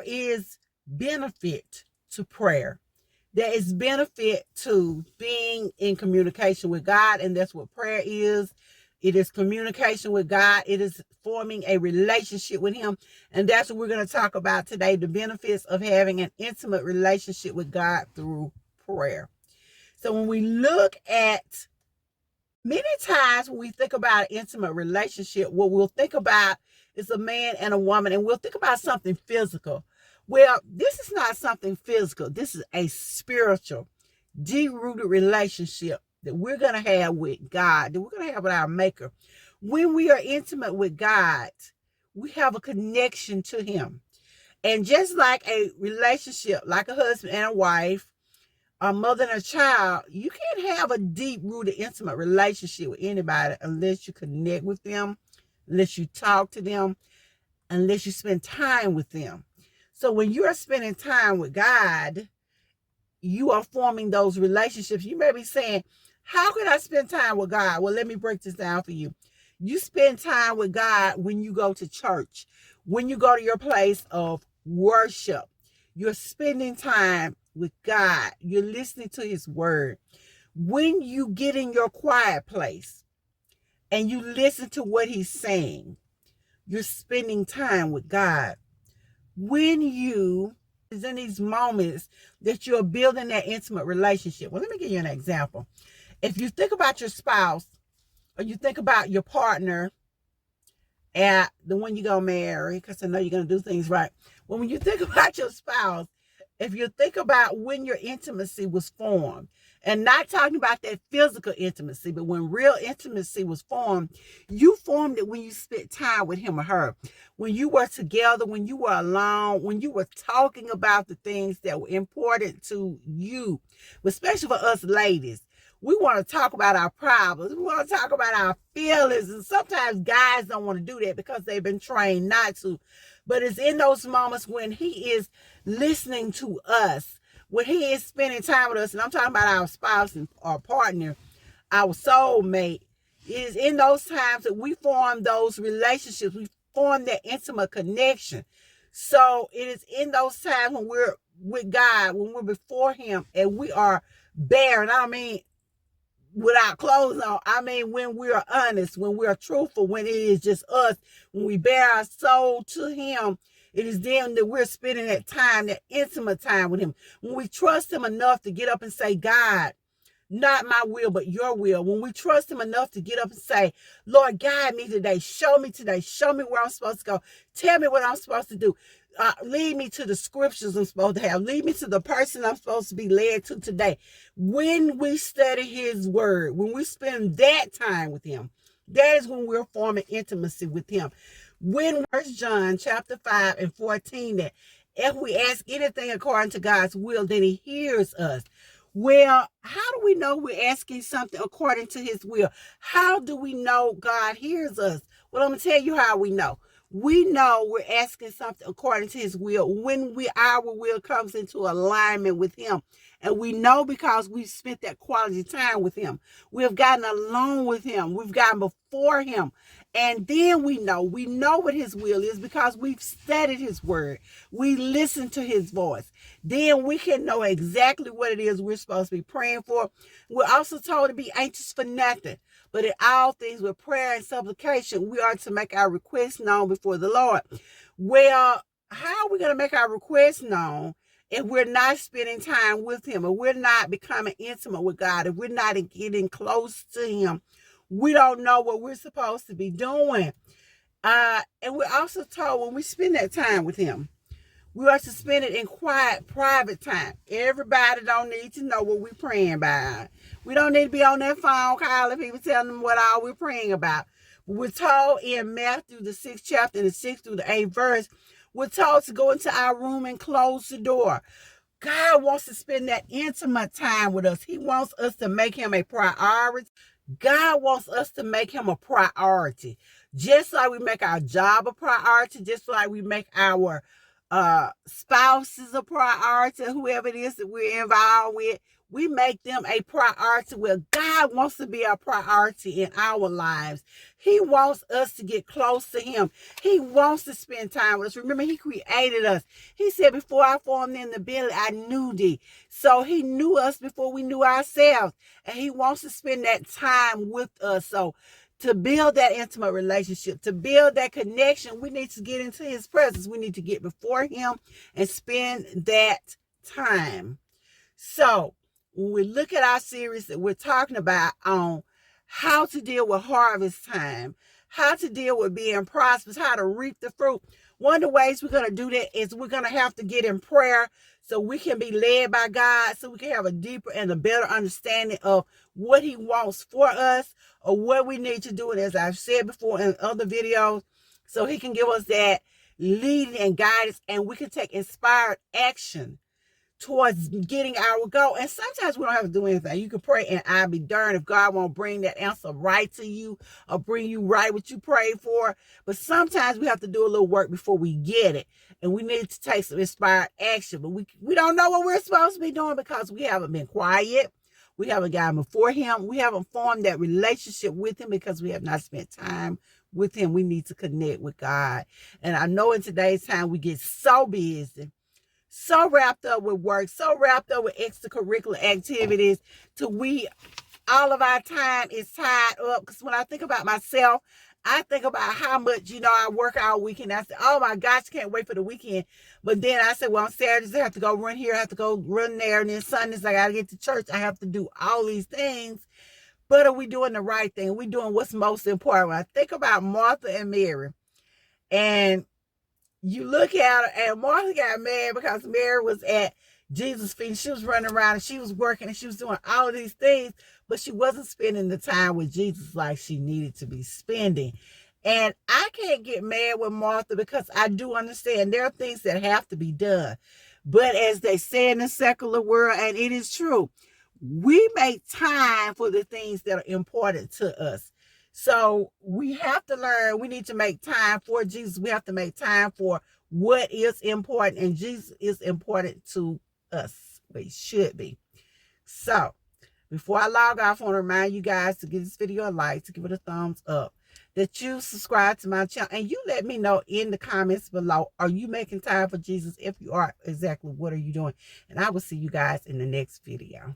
there is benefit to prayer. There is benefit to being in communication with God, and that's what prayer is. It is communication with God. It is forming a relationship with Him. And that's what we're going to talk about today, the benefits of having an intimate relationship with God through prayer. So when we look at, many times when we think about an intimate relationship, what we'll think about is a man and a woman, and we'll think about something physical. Well, this is not something physical. This is a spiritual, deep-rooted relationship that we're going to have with God, that we're going to have with our Maker. When we are intimate with God, we have a connection to Him. And just like a relationship, like a husband and a wife, a mother and a child, you can't have a deep-rooted, intimate relationship with anybody unless you connect with them, unless you talk to them, unless you spend time with them. So when you are spending time with God, you are forming those relationships. You may be saying, how can I spend time with God? Well, let me break this down for you. You spend time with God when you go to church, when you go to your place of worship. You're spending time with God. You're listening to His word. When you get in your quiet place and you listen to what He's saying, you're spending time with God. When you is in these moments that you're building that intimate relationship. Well, let me give you an example. If you think about your spouse, or you think about your partner, and the one you're going to marry, because I know you're going to do things right. Well, when you think about your spouse, if you think about when your intimacy was formed, and not talking about that physical intimacy, but when real intimacy was formed, you formed it when you spent time with him or her. When you were together, when you were alone, when you were talking about the things that were important to you, especially for us ladies. We want to talk about our problems. We want to talk about our feelings. And sometimes guys don't want to do that because they've been trained not to. But it's in those moments when he is listening to us, when he is spending time with us, and I'm talking about our spouse and our partner, our soulmate. It is in those times that we form those relationships. We form that intimate connection. So it is in those times when we're with God, when we're before Him, and we are bare. And I don't mean without clothes on. I mean when we are honest, when we are truthful, when it is just us, when we bear our soul to Him. It is then that we're spending that time, that intimate time with Him. When we trust Him enough to get up and say, God, not my will, but your will. When we trust Him enough to get up and say, Lord, guide me today. Show me today. Show me where I'm supposed to go. Tell me what I'm supposed to do. Lead me to the scriptures I'm supposed to have. Lead me to the person I'm supposed to be led to today. When we study His word, when we spend that time with Him, that is when we're forming intimacy with Him. When 1 John chapter 5 and 14, that if we ask anything according to God's will, then He hears us. Well, how do we know we're asking something according to His will? How do we know God hears us? Well, I'm going to tell you how we know. We know we're asking something according to His will when our will comes into alignment with Him. And we know because we've spent that quality time with Him. We've gotten alone with Him. We've gotten before Him. And then we know what His will is because we've studied His word. We listen to His voice. Then we can know exactly what it is we're supposed to be praying for. We're also told to be anxious for nothing, but in all things with prayer and supplication, we are to make our requests known before the Lord. Well, how are we going to make our requests known if we're not spending time with Him, if we're not becoming intimate with God, if we're not getting close to Him? We don't know what we're supposed to be doing. And we're also told when we spend that time with Him, we are to spend it in quiet, private time. Everybody don't need to know what we're praying about. We don't need to be on that phone calling people telling them what all we're praying about. We're told in Matthew, the 6th chapter, and the 6th through the 8th verse, we're told to go into our room and close the door. God wants to spend that intimate time with us. He wants us to make Him a priority. God wants us to make Him a priority. Just like we make our job a priority, just like we make our spouse is a priority, whoever it is that we're involved with. We make them a priority where God wants to be a priority in our lives. He wants us to get close to him. He wants to spend time with us. Remember, he created us. He said, before I formed in the belly, I knew thee. So he knew us before we knew ourselves. And he wants to spend that time with us. So to build that intimate relationship, to build that connection, we need to get into his presence. We need to get before him and spend that time. So when we look at our series that we're talking about on how to deal with harvest time, how to deal with being prosperous, how to reap the fruit, one of the ways we're going to do that is we're going to have to get in prayer so we can be led by God, so we can have a deeper and a better understanding of what he wants for us or what we need to do. And as I've said before in other videos, so he can give us that leading and guidance, and we can take inspired action towards getting our goal. And sometimes we don't have to do anything. You can pray and I'll be darned if God won't bring that answer right to you or bring you right what you prayed for. But sometimes we have to do a little work before we get it. And we need to take some inspired action. But we don't know what we're supposed to be doing because we haven't been quiet. We haven't gotten before him. We haven't formed that relationship with him because we have not spent time with him. We need to connect with God. And I know in today's time we get so busy, so wrapped up with work, so wrapped up with extracurricular activities, all of our time is tied up. Because when I think about myself, I think about how much, I work all weekend. I say, oh my gosh, can't wait for the weekend. But then I say, well, on Saturdays, I have to go run here, I have to go run there. And then Sundays, I got to get to church. I have to do all these things. But are we doing the right thing? Are we doing what's most important? When I think about Martha and Mary, and you look at her, and Martha got mad because Mary was at Jesus' feet. She was running around and she was working and she was doing all of these things, but she wasn't spending the time with Jesus like she needed to be spending. And I can't get mad with Martha because I do understand there are things that have to be done. But as they say in the secular world, and it is true, we make time for the things that are important to us. So we have to learn, we need to make time for Jesus. We have to make time for what is important, and Jesus is important to us. Well, he should be. So before I log off, I want to remind you guys to give this video a like, to give it a thumbs up, that you subscribe to my channel, and you let me know in the comments below, are you making time for Jesus? If you are, exactly what are you doing? And I will see you guys in the next video.